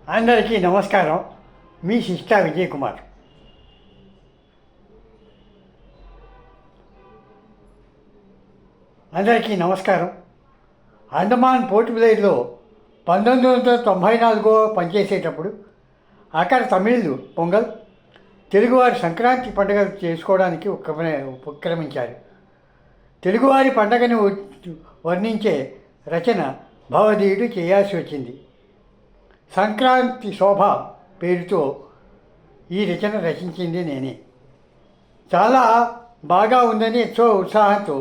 అందరికీ నమస్కారం. మీ శిష్టా విజయ్ కుమార్. అందరికీ నమస్కారం. అండమాన్ పోర్ట్ బ్లెయిర్లో 1994 పనిచేసేటప్పుడు అక్కడ తమిళులు పొంగల్, తెలుగువారి సంక్రాంతి పండుగ చేసుకోవడానికి ఉపక్రమించారు. తెలుగువారి పండుగను వర్ణించే రచన భవదీయుడు చేయాల్సి వచ్చింది. సంక్రాంతి శోభ పేరుతో ఈ రచన రచించింది నేనే. చాలా బాగా ఉందని ఎంతో ఉత్సాహంతో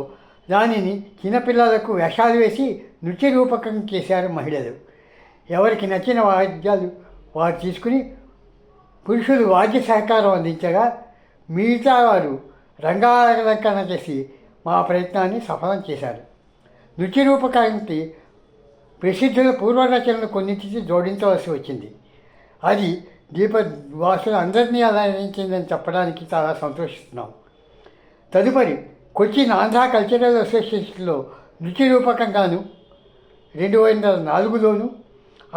దానిని చిన్నపిల్లలకు వేషాలు వేసి నృత్య రూపకం చేశారు మహిళలు. ఎవరికి నచ్చిన వాద్యాలు వారు తీసుకుని పురుషులు వాద్య సహకారం అందించగా మిగతా వారు రంగాలంకరణ చేసి మా ప్రయత్నాన్ని సఫలం చేశారు. నృత్య రూపకానికి ప్రసిద్ధుల పూర్వరచనలు కొన్నింటికి జోడించవలసి వచ్చింది. అది దీపవాసులు అందరినీ అలంకరించిందని చెప్పడానికి చాలా సంతోషిస్తున్నాం. తదుపరి కొచ్చిన్ ఆంధ్ర కల్చరల్ అసోసియేషన్లో నృత్య రూపకంగాను 2004లోను,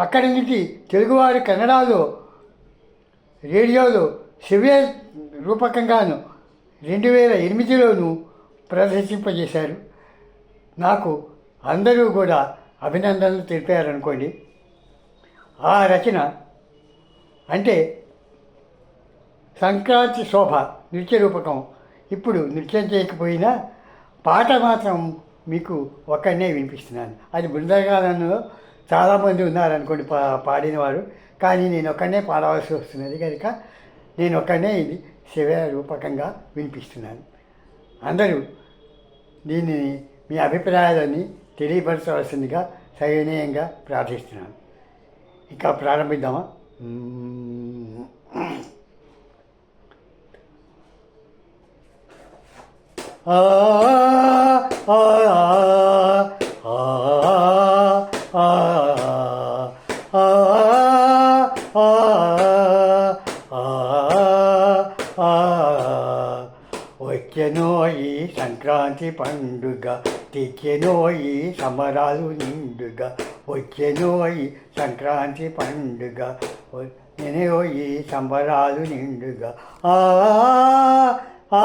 అక్కడి నుంచి తెలుగువారి కన్నడలో రేడియోలో శ్రవ్య రూపకంగాను 2008లోను ప్రదర్శింపజేశారు. నాకు అందరూ కూడా అభినందనలు తెలిపారనుకోండి. ఆ రచన అంటే సంక్రాంతి శోభ నృత్య రూపకం. ఇప్పుడు నృత్యం చేయకపోయినా పాట మాత్రం మీకు ఒక్కడనే వినిపిస్తున్నాను. అది బృందగానంలో చాలామంది ఉన్నారనుకోండి పాడినవారు, కానీ నేను ఒక్కడనే పాడవలసి వస్తున్నది కనుక నేను ఒక్కడనే ఇది శ్రవ్య రూపకంగా వినిపిస్తున్నాను. అందరూ దీనిని మీ అభిప్రాయాలని తెలియపరచవలసిందిగా సవినయంగా ప్రార్థిస్తున్నాను. ఇంకా ప్రారంభిద్దామా? వచ్చెనోయి సంక్రాంతి పండుగ, తెచ్చెనోయి సంబరాలు నిండుగా. వచ్చెనోయి సంక్రాంతి పండుగ, వచ్చెనోయి సంబరాలు నిండుగా. ఆ ఆ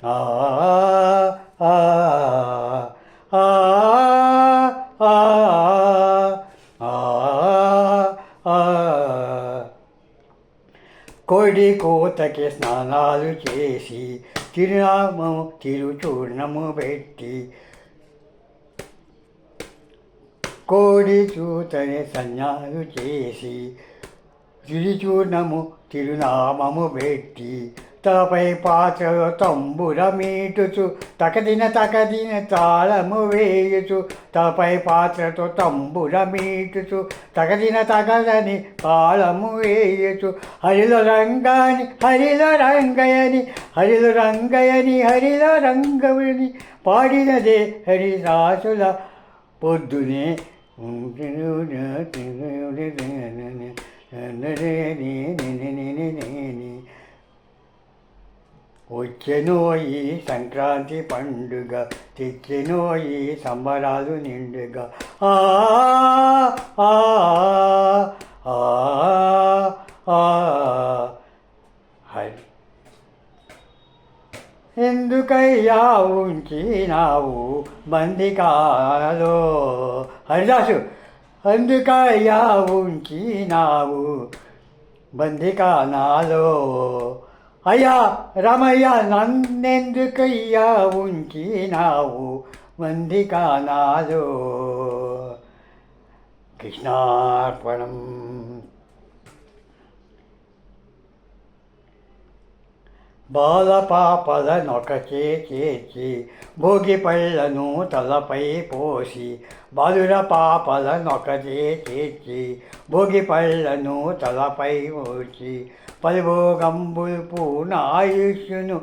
ఆ ఆ కోడి కోతకి స్నానాలు చేసి తిరుచూర్ణము పెట్టి, కోడి చూతని సన్యాలు చేసి తిరుచూర్ణము తిరునామము పెట్టి, తపై పాత్రలో తంబురమీటుచు తకదిన తాళము వేయుచు, తపై పాత్రతో తంబురమీటుచు తకదిన తగదని తాళము వేయుచు. హరిలో రంగాని హరిలో రంగయని, హరిలో రంగయని హరిలో రంగవుని పాడినదే హరిదాసుల పొద్దునే. వచ్చెనోయి సంక్రాంతి పండుగ, తెచ్చెనోయి సంబరాలు నిండుగా. ఆ ఆ ఆ ఆ హరి ఎందుకయ్యా ఉంచినావు బందికాలో. హరిదాసు, ఎందుకయ్యా ఉంచినావు బందికానాలో. అయ్యా రమయ్య, నన్నెందుకయ్యా ఉంచినావు బందికానాలో. కృష్ణార్పణం. బాలపాపల నొకచే చేర్చి భోగి పళ్ళను తలపై పోసి, బాలుర పాపల నొకచే చేర్చి భోగి పళ్ళను తలపై పోసి, పలుభోగంబులు పూర్ణ ఆయుష్ను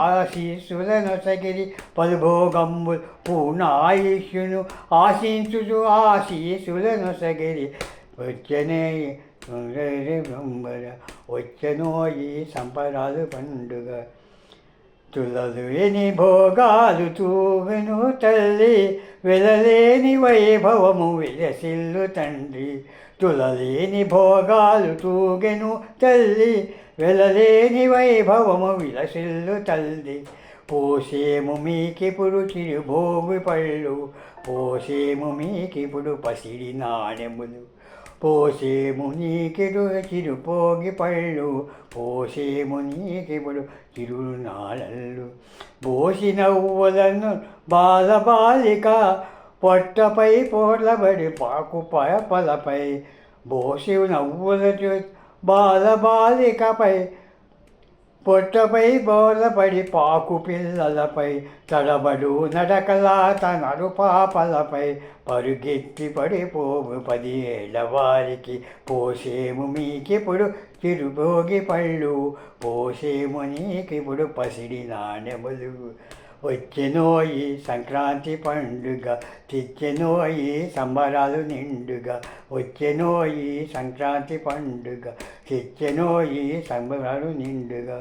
ఆశీస్సులను సగిరి, పలుభోగంబులు పూర్ణ ఆయుష్ను ఆశీస్సులను సగిరి. వచ్చనే వచ్చెనోయి సంబరాలు పండుగ, తులలేని భోగాలు తూగెను తల్లి, వెలలేని వైభవము విలసిల్లు తండ్రి. తులలేని భోగాలు తూగెను తల్లి, వెలలేని వైభవము విలసిల్లు తల్లి. పోసేము మీకిప్పుడు చిరుభోగి పళ్ళు, పోసేము మీకిప్పుడు పసిడి నాణెములు. పోసేము నీకిడు చిరుపోగి పళ్ళు, పోసేము నీకిప్పుడు చిరునాళళ్ళు. బోసి నవ్వులను బాలబాలిక, పొట్టపై పోర్లబడి పాకు పలపై. బోసి నవ్వుల బాలబాలికపై, పొట్టపై బోలపడి పాకు పిల్లలపై. తడబడు నడకలా తనరు పాపలపై, పరుగెత్తి పడిపోము 10 ఏళ్ల వారికి. పోసేము మీకిప్పుడు చిరుభోగి పళ్ళు, పోసేము నీకిప్పుడు పసిడి నాణెములు. వచ్చెనోయి సంక్రాంతి పండుగ, తెచ్చెనోయి సంబరాలు నిండుగా. వచ్చెనోయి సంక్రాంతి పండుగ, తెచ్చెనోయి సంబరాలు నిండుగా.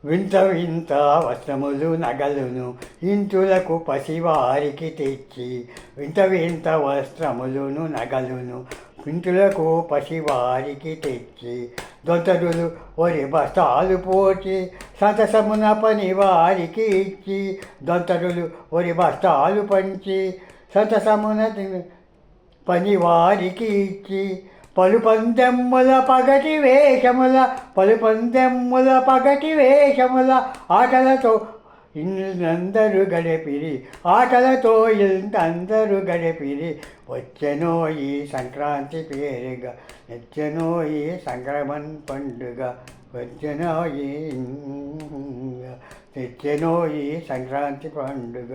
వింత వింత వస్త్రములు నగలును ఇంతులకు పసివారికి తెచ్చి. వింత వింత వస్త్రములును నగలును ఇంతులకు పసివారికి తెచ్చి. దొంతరులు ఒరి బస్తాలు పోచి సంతసమున పని వారికి ఇచ్చి. దొంతరులు ఒరి బస్తాలు పంచి సంతసమున పని వారికి ఇచ్చి. పలుపందెమ్ముల పగటి వేషముల, పలుపందెమ్ముల పగటి వేషముల ఆటలతో ఇల్లందరూ గడిపిరి, ఆటలతో ఇల్లందరూ గడిపిరి. వచ్చెనో ఈ సంక్రాంతి పేరుగా, నెచ్చెనో ఈ సంక్రమణ పండుగ. వచ్చెనో ఈ తెచ్చెనో ఈ సంక్రాంతి పండుగ.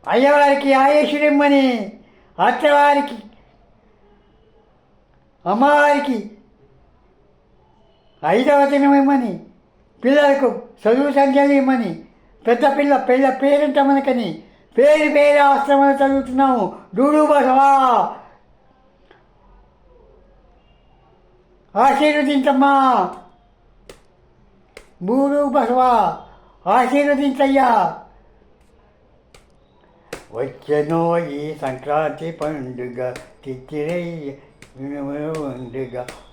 అయ్యవారికి ఆయేశ్వరమ్మని, అత్తవారికి అమ్మవారికి 5వ దినం ఇమ్మని, పిల్లలకు చదువు సంఖ్యలు ఇమ్మని, పెద్ద పేరెంటమనకని పేరు ఆశ్రమాలు చదువుతున్నాము. డూడు బసవా ఆశీర్వదించమ్మా, బూడు బసవా ఆశీర్వదించయ్యా. వచ్చెనో ఈ సంక్రాంతి పండుగ, తెచ్చినయ్యగా.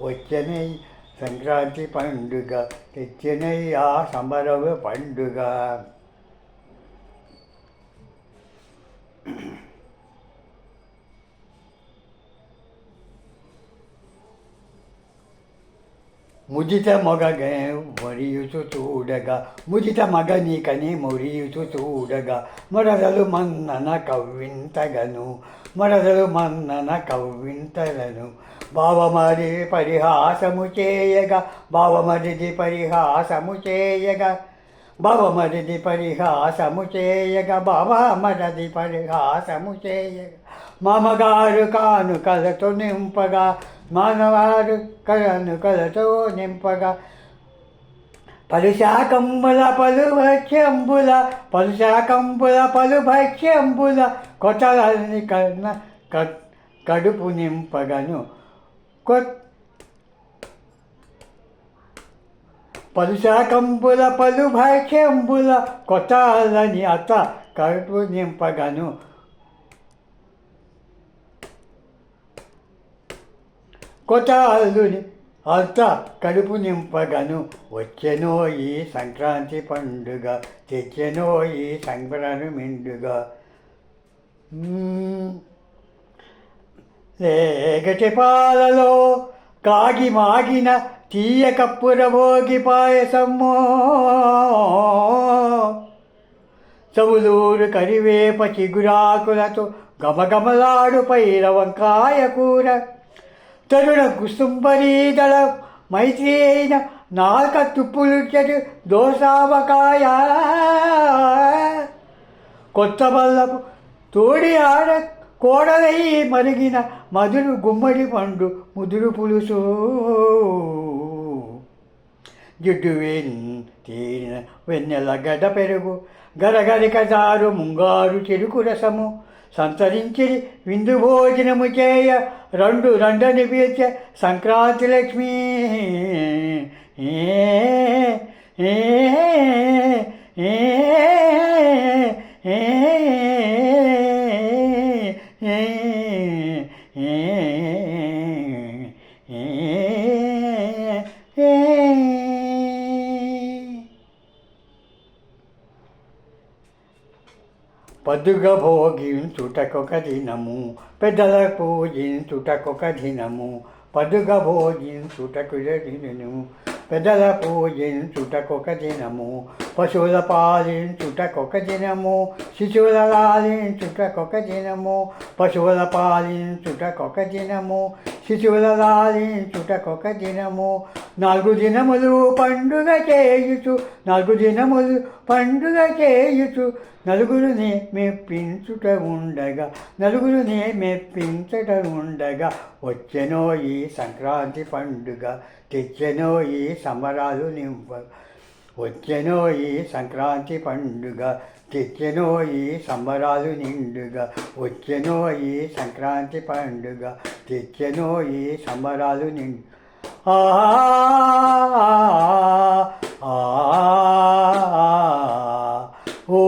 వచ్చెనై సంక్రాంతి పండుగ, తెచ్చినయ్యా సంబరవ పండుగ. ముదిత మగనే మొరియుచు చూడగా, ముదిత మగనీకని మొరియుచు చూడగా. మరదలు మన్నన కవ్వింతగను, మరదలు మన్నన కవ్వింతలను. బావమరి పరిహాసము చేయగా, బావమరిది పరిహాసము చేయగా. బావమరిది పరిహాసము చేయగా, బావమరిది పరిహాసము చేయగా. మామగారు కానుకలతో నింపగా, మానవారు కానుకలతో నింపగా. పలుశాకంబుల పలుభక్ష్యంబుల, పలుశాకంబుల పలుభక్ష్యంబుల. కొట్టలని కడుపు నింపగను. పలుశాకంబుల పలుభక్ష్యంబుల, కొట్టాలని అత్త కడుపు నింపగను. కొట్టాలని అత్త కడుపు నింపగను. వచ్చెనో ఈ సంక్రాంతి పండుగ, తెచ్చెనో ఈ సంక్రాంతి మెండుగా. లేగటి పాలలో కాగి మాగిన తీయ కప్పుర భోగి పాయసమ్మో. చవులూరు కరివేప చిగురాకులతో గమగమలాడు పైర వంకాయ కూర. తరుణ కుసుంబరీదళ మైత్రి అయిన నాల్క తుప్పులుచ్చటి దోసావకాయ. కొత్త బల్లపు తోడి ఆడ కోడలై మరిగిన మధురు గుమ్మడి పండు ముదురు పులుసు. జిడ్డు తీరిన వెన్నెల గడ్డ పెరుగు, గరగరిక జారు ముంగారు చెరుకు రసము. సంతరించి విందు భోజనము చేయ రెండు రెండని పిలిచే సంక్రాంతి లక్ష్మి. ఏ ఏ ఏ ఏ పదుగ భోగించుటకొక దినము, పెద్దల పూజించుటకొక దినము. పదుగ భోజించుటకు దినము, పెద్దల పూజించుటకొక దినము. పశువుల పాలించుటకొక దినము, శిశువుల లాలించుటకొక దినము. పశువుల పాలించుటకొక దినము, శిశువుల లాలించుటకొక దినము. 4 దినములు పండుగ చేయుచు, 4 దినములు పండుగ చేయుచు. నలుగురిని మెప్పించుట ఉండగా, నలుగురిని మెప్పించట ఉండగా. వచ్చెనో ఈ సంక్రాంతి పండుగ, తెచ్చెనో ఈ సంబరాలు నింప. వచ్చెనో ఈ సంక్రాంతి పండుగ, తెచ్చెనో ఈ సంబరాలు నిండుగా. వచ్చెనో ఈ సంక్రాంతి పండుగ, తెచ్చెనో ఈ సంబరాలు నిండు. ఆ ఓ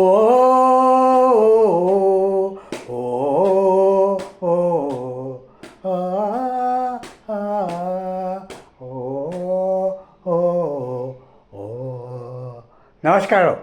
నమస్కారం.